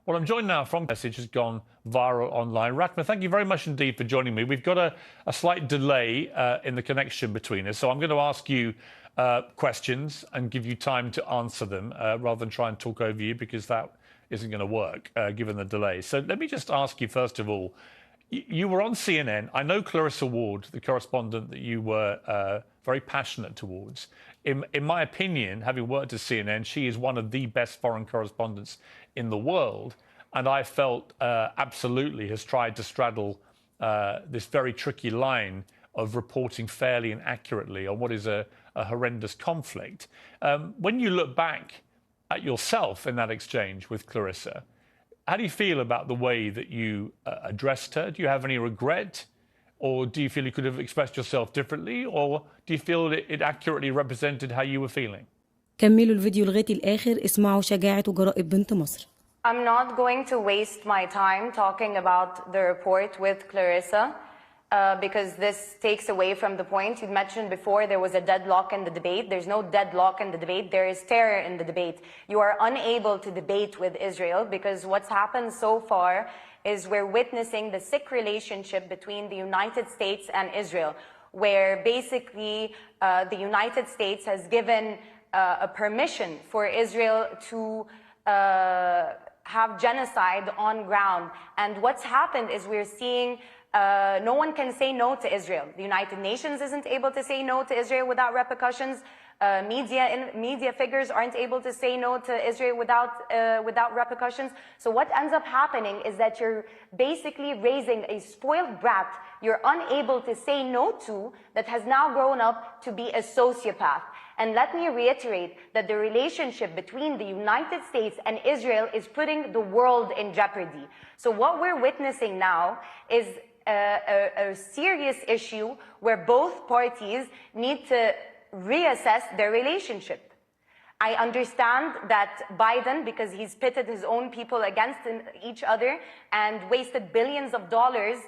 Well, I'm joined now from message has gone viral online. Rachma, thank you very much indeed for joining me. We've got a slight delay in the connection between us, so I'm going to ask you questions and give you time to answer them rather than try and talk over you, because that isn't going to work given the delay. So let me just ask you, first of all, you were on CNN. I know Clarissa Ward, the correspondent that you were very passionate towards. In my opinion, having worked at CNN, she is one of the best foreign correspondents in the world. And I felt absolutely has tried to straddle this very tricky line of reporting fairly and accurately on what is a horrendous conflict. When you look back at yourself in that exchange with Clarissa, how do you feel about the way that you addressed her? Do you have any regret? Or do you feel you could have expressed yourself differently? Or do you feel that it accurately represented how you were feeling? كملوا الفيديو لغاية الآخر اسمعوا شجاعة وجراء بنت مصر. I'm not going to waste my time talking about the report with Clarissa because this takes away from the point. You mentioned before there was a deadlock in the debate. There's no deadlock in the debate. There is terror in the debate. You are unable to debate with Israel because what's happened so far is we're witnessing the sick relationship between the United States and Israel, where basically the United States has given a permission for Israel to have genocide on ground. And what's happened is we're seeing no one can say no to Israel. The United Nations isn't able to say no to Israel without repercussions. Media figures aren't able to say no to Israel without repercussions. So what ends up happening is that you're basically raising a spoiled brat you're unable to say no to, that has now grown up to be a sociopath. And let me reiterate that the relationship between the United States and Israel is putting the world in jeopardy. So what we're witnessing now is a serious issue where both parties need to reassess their relationship. I understand that Biden, because he's pitted his own people against each other and wasted billions of dollars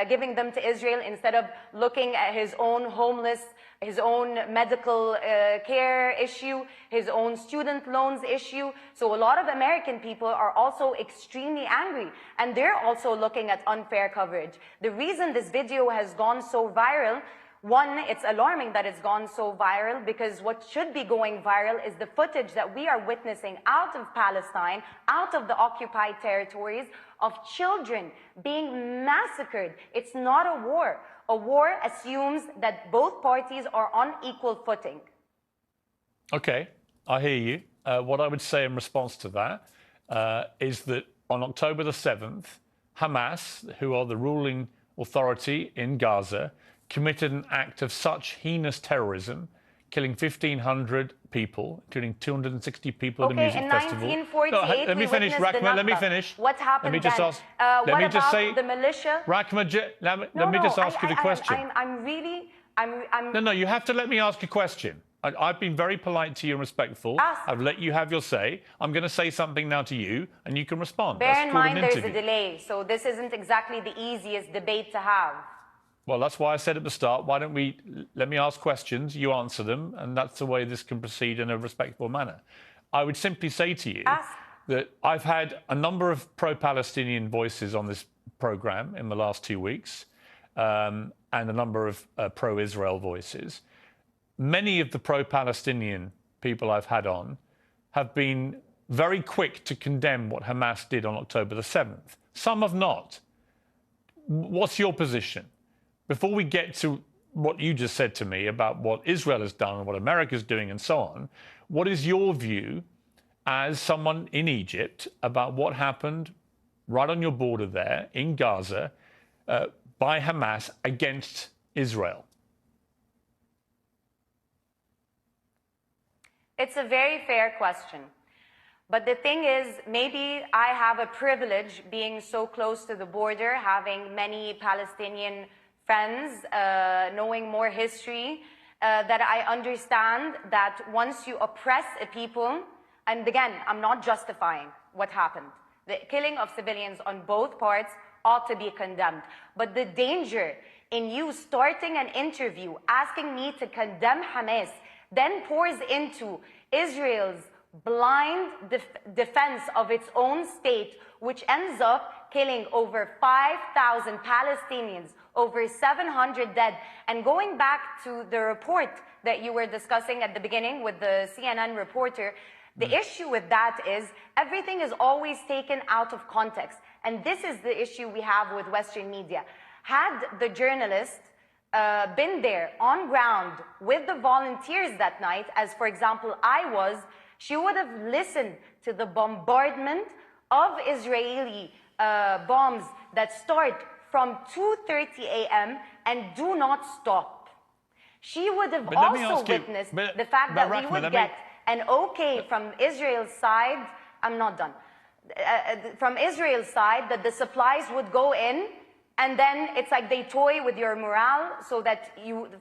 giving them to Israel instead of looking at his own homeless, his own medical care issue, his own student loans issue. So a lot of American people are also extremely angry, and they're also looking at unfair coverage. The reason this video has gone so viral, one, it's alarming that it's gone so viral, because what should be going viral is the footage that we are witnessing out of Palestine, out of the occupied territories, of children being massacred. It's not a war. A war assumes that both parties are on equal footing. Okay, I hear you. What I would say in response to that is that on October the 7th, Hamas, who are the ruling authority in Gaza, committed an act of such heinous terrorism, killing 1,500 people, including 260 people at a music festival. In 1948, let me finish, Rachma, let me finish. What happened let me just then? ask, what let me about just say, the militia? Rachma, let me just ask you the question. No, you have to let me ask a question. I've been very polite to you and respectful. I've let you have your say. I'm going to say something now to you, and you can respond. Bear in mind there's a delay, so this isn't exactly the easiest debate to have. Well, that's why I said at the start, why don't we let me ask questions, you answer them, and that's the way this can proceed in a respectful manner. I would simply say to you that I've had a number of pro-Palestinian voices on this program in the last 2 weeks, and a number of pro-Israel voices. Many of the pro-Palestinian people I've had on have been very quick to condemn what Hamas did on October the 7th. Some have not. What's your position? Before we get to what you just said to me about what Israel has done and what America's doing and so on, what is your view as someone in Egypt about what happened right on your border there in Gaza by Hamas against Israel? It's a very fair question. But the thing is, maybe I have a privilege being so close to the border, having many Palestinian friends, knowing more history, that I understand that once you oppress a people, and again, I'm not justifying what happened. The killing of civilians on both parts ought to be condemned. But the danger in you starting an interview asking me to condemn Hamas then pours into Israel's blind defense of its own state, which ends up killing over 5,000 Palestinians, over 700 dead. And going back to the report that you were discussing at the beginning with the CNN reporter, the issue with that is everything is always taken out of context. And this is the issue we have with Western media. Had the journalist been there on ground with the volunteers that night, as for example I was, she would have listened to the bombardment of Israeli bombs that start from 2:30 a.m. and do not stop. She would have also witnessed the fact that we would get an okay from Israel's side. I'm not done. From Israel's side, that the supplies would go in, and then it's like they toy with your morale so that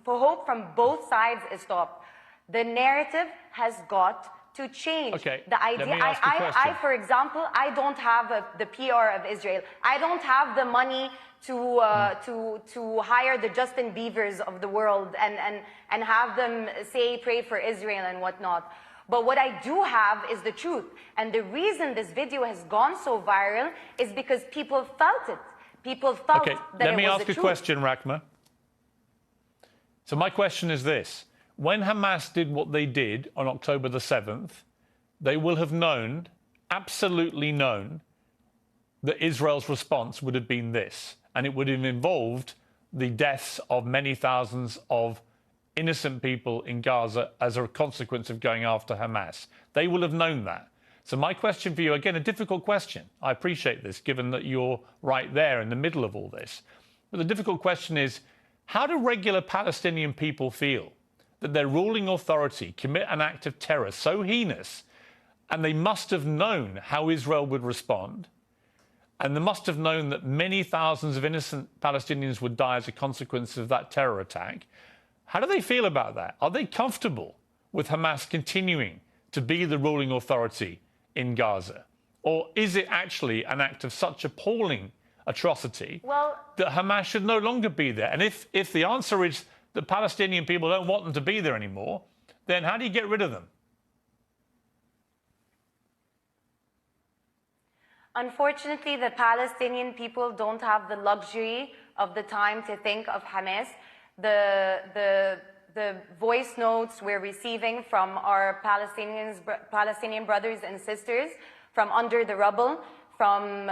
for hope from both sides is stopped. The narrative has got to change. Okay, the idea, I, for example, I don't have the PR of Israel. I don't have the money to hire the Justin Biebers of the world and have them say, pray for Israel and whatnot. But what I do have is the truth. And the reason this video has gone so viral is because people felt it. People felt that it was the truth. Let me ask a question, Rachma. So my question is this. When Hamas did what they did on October the 7th, they will have known, absolutely known, that Israel's response would have been this. And it would have involved the deaths of many thousands of innocent people in Gaza as a consequence of going after Hamas. They will have known that. So my question for you, again, a difficult question. I appreciate this, given that you're right there in the middle of all this. But the difficult question is, how do regular Palestinian people feel that their ruling authority commit an act of terror so heinous, and they must have known how Israel would respond, and they must have known that many thousands of innocent Palestinians would die as a consequence of that terror attack? How do they feel about that? Are they comfortable with Hamas continuing to be the ruling authority in Gaza? Or is it actually an act of such appalling atrocity that Hamas should no longer be there? And if the answer is that Palestinian people don't want them to be there anymore, then how do you get rid of them? Unfortunately, the Palestinian people don't have the luxury of the time to think of Hamas. The voice notes we're receiving from our Palestinian brothers and sisters from under the rubble, from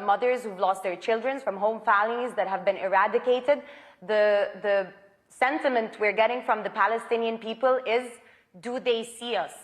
mothers who've lost their children, from home families that have been eradicated. The sentiment we're getting from the Palestinian people is, do they see us?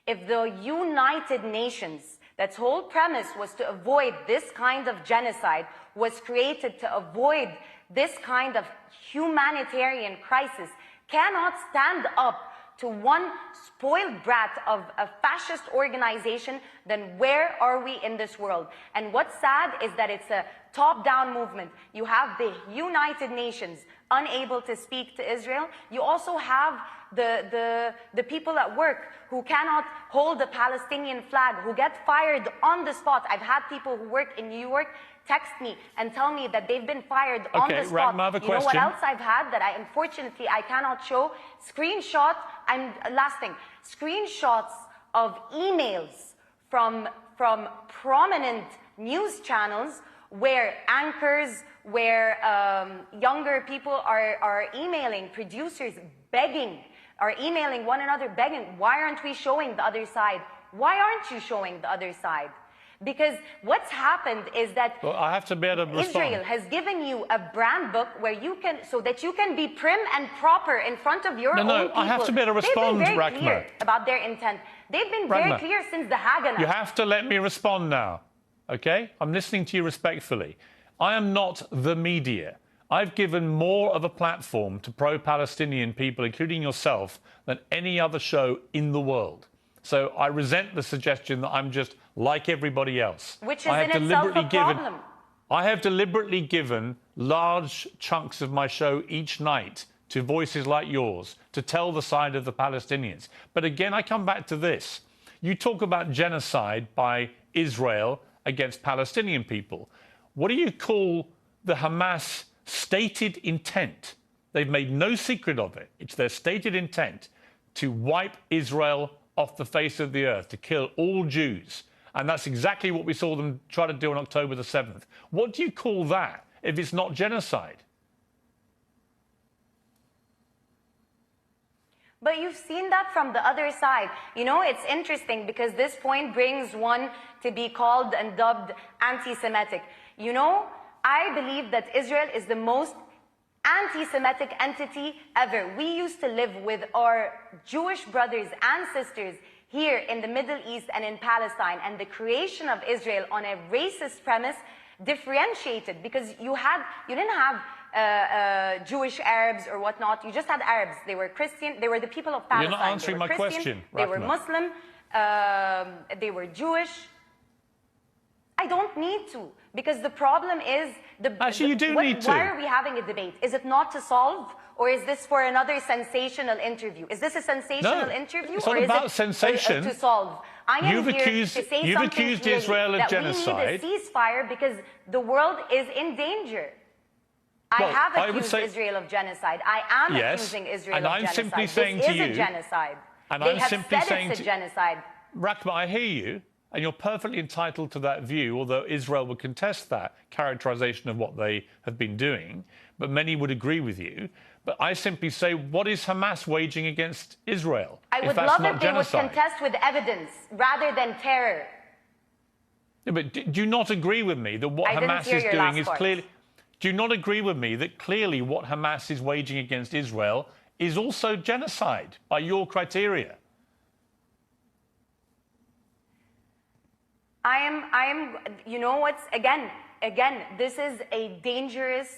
If the United Nations, that's whole premise was to avoid this kind of genocide, was created to avoid this kind of humanitarian crisis, cannot stand up to one spoiled brat of a fascist organization, then where are we in this world? And what's sad is that it's a top-down movement. You have the United Nations unable to speak to Israel. You also have the people at work who cannot hold the Palestinian flag, who get fired on the spot. I've had people who work in New York text me and tell me that they've been fired on the spot. You know what else I've had that unfortunately I cannot show? Screenshots, last thing, screenshots of emails from prominent news channels where anchors, where younger people are emailing producers, begging, are emailing one another, begging, why aren't we showing the other side? Why aren't you showing the other side? Because what's happened is that I have to be able to respond. Israel has given you a brand book where you can, so that you can be prim and proper in front of your own people. I have to be able to respond, They've been very Rachma. clear about their intent. They've been very clear since the Haganah. You have to let me respond now, okay? I'm listening to you respectfully. I am not the media. I've given more of a platform to pro-Palestinian people, including yourself, than any other show in the world. So I resent the suggestion that I'm just like everybody else. Which is in itself a problem. I have deliberately given large chunks of my show each night to voices like yours to tell the side of the Palestinians. But again, I come back to this. You talk about genocide by Israel against Palestinian people. What do you call the Hamas stated intent? They've made no secret of it. It's their stated intent to wipe Israel off the face of the earth, to kill all Jews. And that's exactly what we saw them try to do on October the 7th. What do you call that if it's not genocide? But you've seen that from the other side. You know, it's interesting because this point brings one to be called and dubbed anti-Semitic. You know, I believe that Israel is the most anti-Semitic entity ever. We used to live with our Jewish brothers and sisters here in the Middle East and in Palestine, and the creation of Israel on a racist premise differentiated, because you didn't have Jewish Arabs or whatnot. You just had Arabs. They were Christian. They were the people of Palestine. You're not answering my question, They were Rachma. Muslim. They were Jewish. I don't need to, because the problem is Actually, you do need to. Why are we having a debate? Is it not to solve, or is this for another sensational interview? Is this a sensational interview, it's or not is about it sensation. To solve? I am You've here accused- to say you've something accused clearly, Israel of that genocide. we need a ceasefire because the world is in danger. I Well, have I would accused say- Israel of genocide. I am Yes, accusing Israel and of I'm genocide. simply saying this to is you- a genocide. and They I'm have simply said saying it's a to- genocide. Rachma, I hear you, and you're perfectly entitled to that view, although Israel would contest that characterization of what they have been doing, but many would agree with you. But I simply say, what is Hamas waging against Israel? I if would that's love not if they genocide? would contest with evidence rather than terror. Yeah, but do you not agree with me that what I didn't Hamas hear is your doing last is part. clearly... Do you not agree with me that clearly what Hamas is waging against Israel is also genocide by your criteria? I am, you know what's, again, this is a dangerous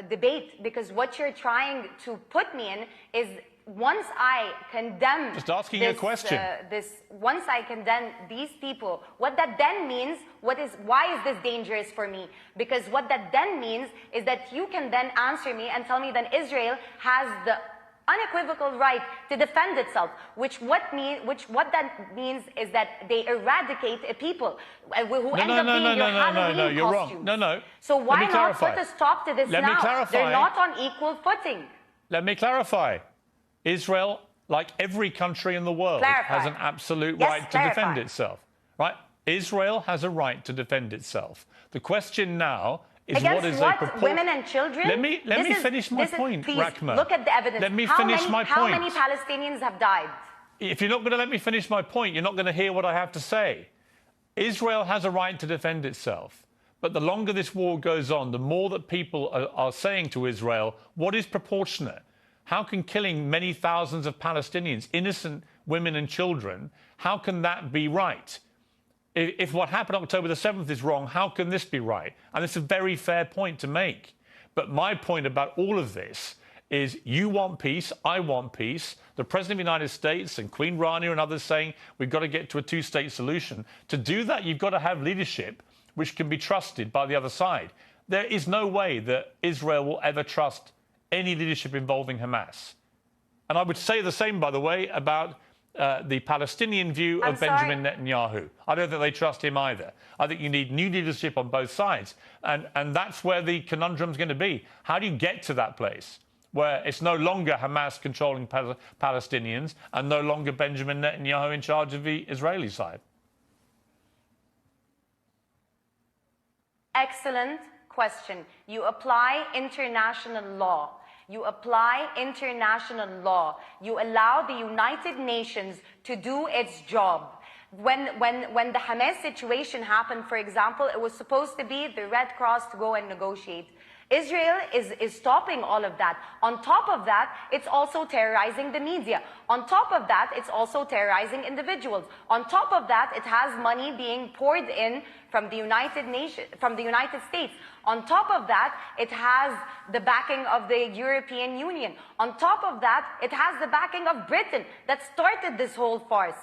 debate, because what you're trying to put me in is, once I condemn... Just asking you a question. Once I condemn these people, what that then means, why is this dangerous for me? Because what that then means is that you can then answer me and tell me that Israel has the unequivocal right to defend itself, what that means is that they eradicate a people who end up being your Halloween you're costumes. wrong. No. So Let why me not clarify. put a stop to this Let me now? clarify. They're not on equal footing. Let me clarify. Israel, like every country in the world, Clarify. has an absolute Yes, right to defend clarify. itself. Right? Israel has a right to defend itself. The question now is Against what is what? Women and children? Let me finish my point, please, Rachma. look at the evidence. Let me How finish many, my How point. many Palestinians have died? If you're not going to let me finish my point, you're not going to hear what I have to say. Israel has a right to defend itself. But the longer this war goes on, the more that people are saying to Israel, what is proportionate? How can killing many thousands of Palestinians, innocent women and children, how can that be right? If what happened October the 7th is wrong, how can this be right? And it's a very fair point to make. But my point about all of this is you want peace, I want peace. The President of the United States and Queen Rania and others saying we've got to get to a two-state solution. To do that, you've got to have leadership which can be trusted by the other side. There is no way that Israel will ever trust any leadership involving Hamas. And I would say the same, by the way, about the Palestinian view of Benjamin Netanyahu. I don't think they trust him either. I think you need new leadership on both sides. And that's where the conundrum's going to be. How do you get to that place where it's no longer Hamas controlling Palestinians and no longer Benjamin Netanyahu in charge of the Israeli side? Excellent question. You apply international law. You apply international law. You allow the United Nations to do its job. When the Hamas situation happened, for example, it was supposed to be the Red Cross to go and negotiate. Israel is stopping all of that. On top of that, it's also terrorizing the media. On top of that, it's also terrorizing individuals. On top of that, it has money being poured in from the United States. On top of that, it has the backing of the European Union. On top of that, it has the backing of Britain that started this whole farce.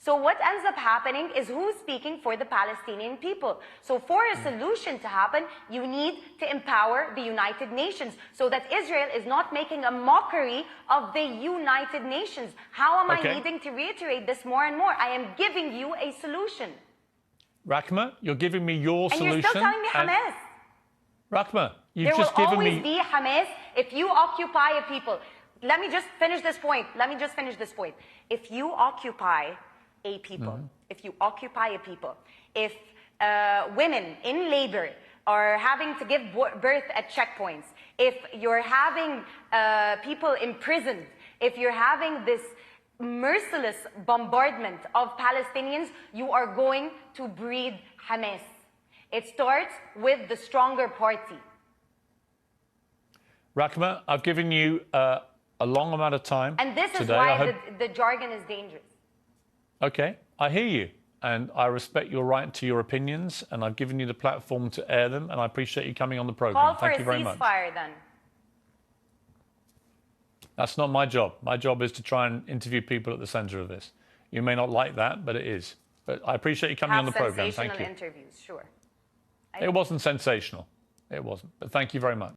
So what ends up happening is who's speaking for the Palestinian people. So for a solution to happen, you need to empower the United Nations so that Israel is not making a mockery of the United Nations. How am I needing to reiterate this more and more? I am giving you a solution. Rachma, you're giving me your solution. And you're still telling me Hamas. Rachma, you've just given me... There will always be Hamas if you occupy a people. let me just finish this point. Let me just finish this point. If you occupy a people, if you occupy a people, if women in labor are having to give birth at checkpoints, if you're having people imprisoned, if you're having this merciless bombardment of Palestinians, you are going to breed Hamas. It starts with the stronger party. Rachma, I've given you a long amount of time. And this is today. why the jargon is dangerous. Okay, I hear you. And I respect your right to your opinions, and I've given you the platform to air them, and I appreciate you coming on the program. Call for Thank you very much. ceasefire then. That's not my job. My job is to try and interview people at the center of this. You may not like that, but it is. But I appreciate you coming on the program. Thank you. Interviews, sure. It wasn't sensational. It wasn't. But thank you very much.